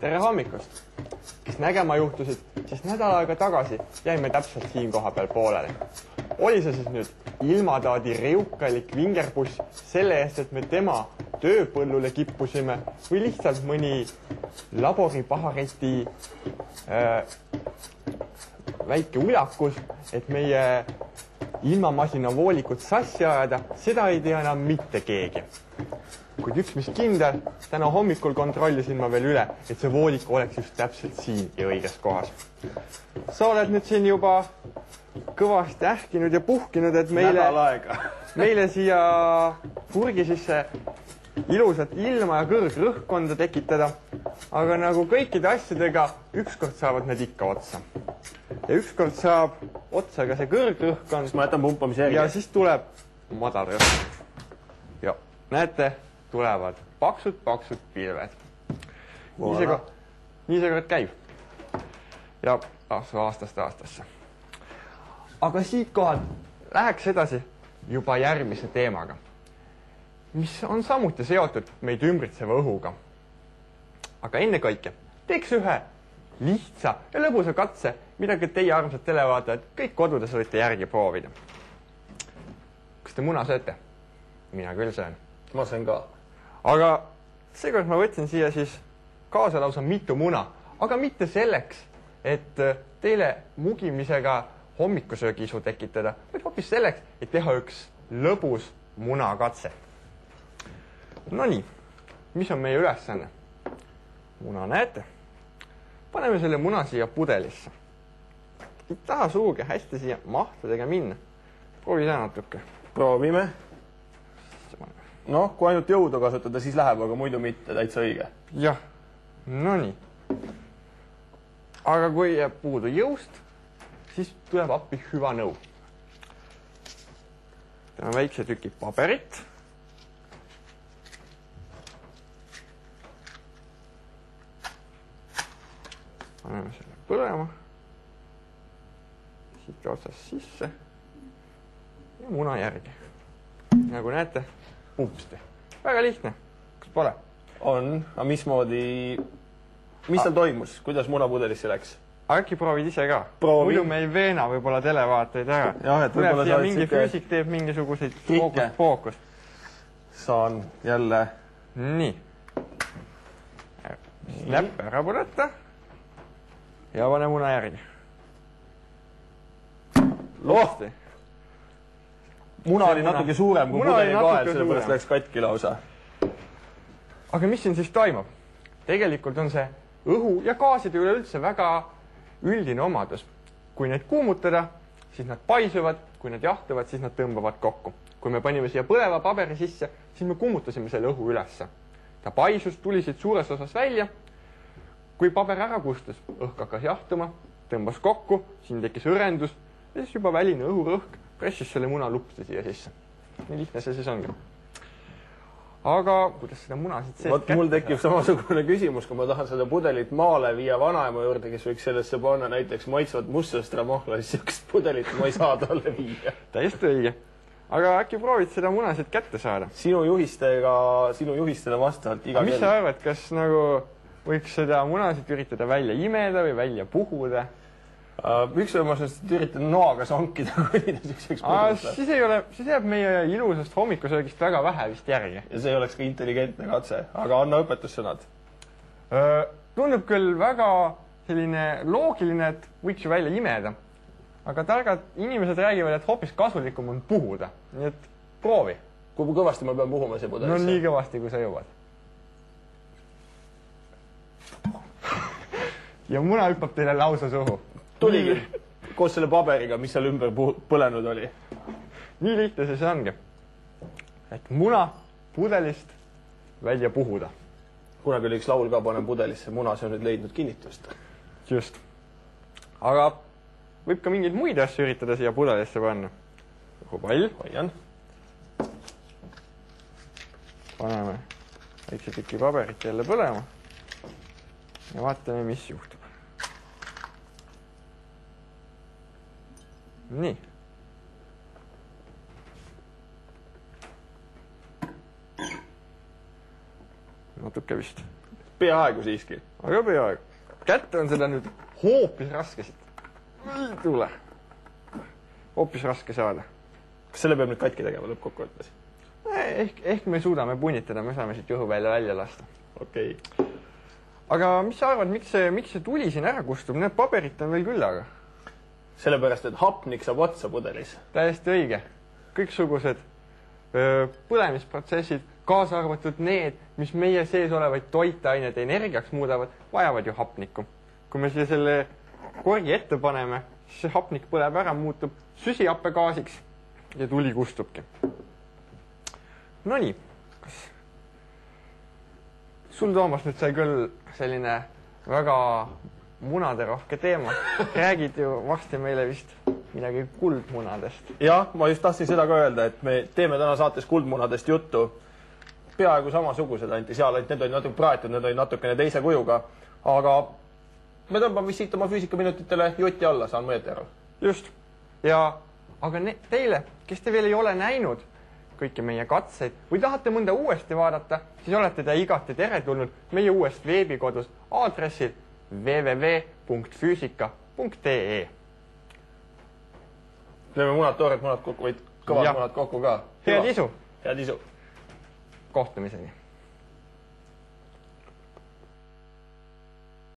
tere hommikust! Kes nägema juhtusid, siis nädal aega tagasi jäime täpselt siin koha peal pooleli. Oli see siis nüüd ilmataadi reukalik vingerbuss selle eest, et me tema tööpõllule kippusime või lihtsalt mõni laboripahareti väike uljakus, et meie ilmamasina voolikut sassi ajada, seda ei tea enam mitte keegi. Kuid üks mis kindel, täna hommikul kontrollisin ma veel üle, et see voolik oleks just täpselt siin ja õiges kohas. Sa oled nüüd siin juba kõvasti ähkinud ja puhkinud, et meile siia purgi sisse ilusat ilma ja kõrgrõhkkonda tekitada, aga nagu kõikide asjadega, ükskord saavad need ikka otsa. Ja ükskord saab otsa ka see kõrgrõhkkond. Ma jätan pumpamise järgi. Ja siis tuleb madal rõhkkond. Ja näete, tulevad paksud pilved. Nii see kord käib. Ja aastast aastasse. Aga siit kohal läheks edasi juba järgmise teemaga, mis on samuti seotud meid ümbritseva õhuga. Aga ennekõike teeks ühe lihtsa ja lõbusa katse, mida ka teie armsad televaatajad kõik kodudes võite järgi proovida. Kas te muna sööte? Mina küll söön. Ma söön ka. Aga seekord ma võtsin siia siis kaasa lausa mitu muna, aga mitte selleks, et teile mugimisega hommikusöögiisu tekitada, vaid hoopis selleks, et teha üks lõbus munakatse. No nii, mis on meie ülesanne? Muna näete? Paneme selle muna siia pudelisse. Ei taha suugi hästi siia mahtadega minna. Proovi seda natuke. Proovime. Noh, kui ainult jõudu kasutada, siis läheb, aga muidu mitte, täitsa õige. Jah, no nii. Aga kui jääb puudu jõust, siis tuleb appi hüva nõu. Teeme väikse tüki paberit. Paneme selle põlema. Siit otsas sisse. Ja muna järgi. Nagu näete, pumpsti. Väga lihtne. Kas pole? On. Aga mismoodi... Mis tal toimus? Kuidas munapudelisse läks? Äkki proovid ise ka? Proovi. Muidu me ei veena võib-olla televaateid ära. Jah, et võib-olla saad mingi füüsik teeb mingisuguseid fookus. Saan jälle... Nii. Näppe ära põleta. Ja pane muna järgi. Loosti. Muna oli natuke suurem kui pudeli kael, sellepärast läks katki lausa. Aga mis siin siis toimub? Tegelikult on see õhu ja gaaside üleüldse väga üldine omadus. Kui neid kuumutada, siis nad paisuvad, kui nad jahtuvad, siis nad tõmbavad kokku. Kui me panime siia põleva paberi sisse, siis me kuumutasime selle õhu ülesse. Ta paisus, tuli siit suures osas välja. Kui paber ära kustus, õhk hakkas jahtuma, tõmbas kokku, siin tekkis õrendus ja siis juba väline õhurõhk pressis selle muna lupsti siia sisse. Nii lihtne see siis ongi. Aga kuidas seda muna siit seest kätte? Mul tekib samasugune küsimus, kui ma tahan seda pudelit maale viia vanaema juurde, kes võiks sellesse panna näiteks maitsvat mustsõstramohla, siis sellist pudelit ma ei saa talle viia. Täiesti õige. Aga äkki proovid seda muna siit kätte saada? Sinu juhistele vastavalt iga kell. Mis sa arvad, kas nagu võiks seda muna siit üritada välja imeda või välja puhuda? Üks võimalus on üritada noaga sonkida, kui siis jääb meie ilusast hommikusöögist väga vähe vist järgi. Ja see oleks ka intelligentne katse, aga anna õpetussõnad. Tundub küll väga selline loogiline, et võiks ju välja imeda. Aga targad inimesed räägivad, et hoopis kasulikum on puhuda. Nii et proovi. Kui kõvasti ma pean puhuma see pudelisse? No nii kõvasti, kui sa jõuad. Ja muna hüppab teile lausa suhu. Tuligi koos selle paberiga, mis seal ümber põlenud oli. Nii lihtne see ongi. Et muna pudelist välja puhuda. Kunagi oli üks laul ka panen pudelisse, muna see on nüüd leidnud kinnitust. Just. Aga võib ka mingeid muid asju üritada siia pudelisse panna. Pall. Hoian. Paneme väikse tüki paberit jälle põlema. Ja vaatame, mis juhtub. Nii. Natuke vist peaaegu siiski. Aga peaaegu. Kätte on seda nüüd hoopis raske siit. Ei tule. Hoopis raske saada. Kas selle peab nüüd katki tegema lõppkokkuvõttes? Ehk me suudame punnitada, me saame siit juhu välja lasta. Okei. Aga mis sa arvad, miks see tuli siin ära kustub? Need paberit on veel küll, aga. Sellepärast, et hapnik saab otsa pudelis. Täiesti õige. Kõiksugused põlemisprotsessid, kaasa arvatud need, mis meie sees olevaid toitained energiaks muudavad, vajavad ju hapnikku. Kui me siia selle korgi ette paneme, siis see hapnik põleb ära, muutub süsihappegaasiks ja tuli kustubki. Nonii, kas sul, Toomas, nüüd sai küll selline väga munaderohke teema. Räägid ju varsti meile vist midagi kuldmunadest. Jah, ma just tahtsin seda ka öelda, et me teeme täna saates kuldmunadest juttu. Peaaegu samasugused anti seal, et need olid natuke praetud, need olid natukene teise kujuga. Aga me tõmbame vist siit oma füüsikaminutitele jutti alla, saan mõjeti aru. Just. Aga teile, kes te veel ei ole näinud kõiki meie katseid või tahate mõnda uuesti vaadata, siis olete te igati teretulnud meie uuest veebikodus aadressil www.füüsika.ee. Lööme munad, toored munad kokku, vaid kõvad munad kokku ka. Head isu! Head isu! Kohtumiseni!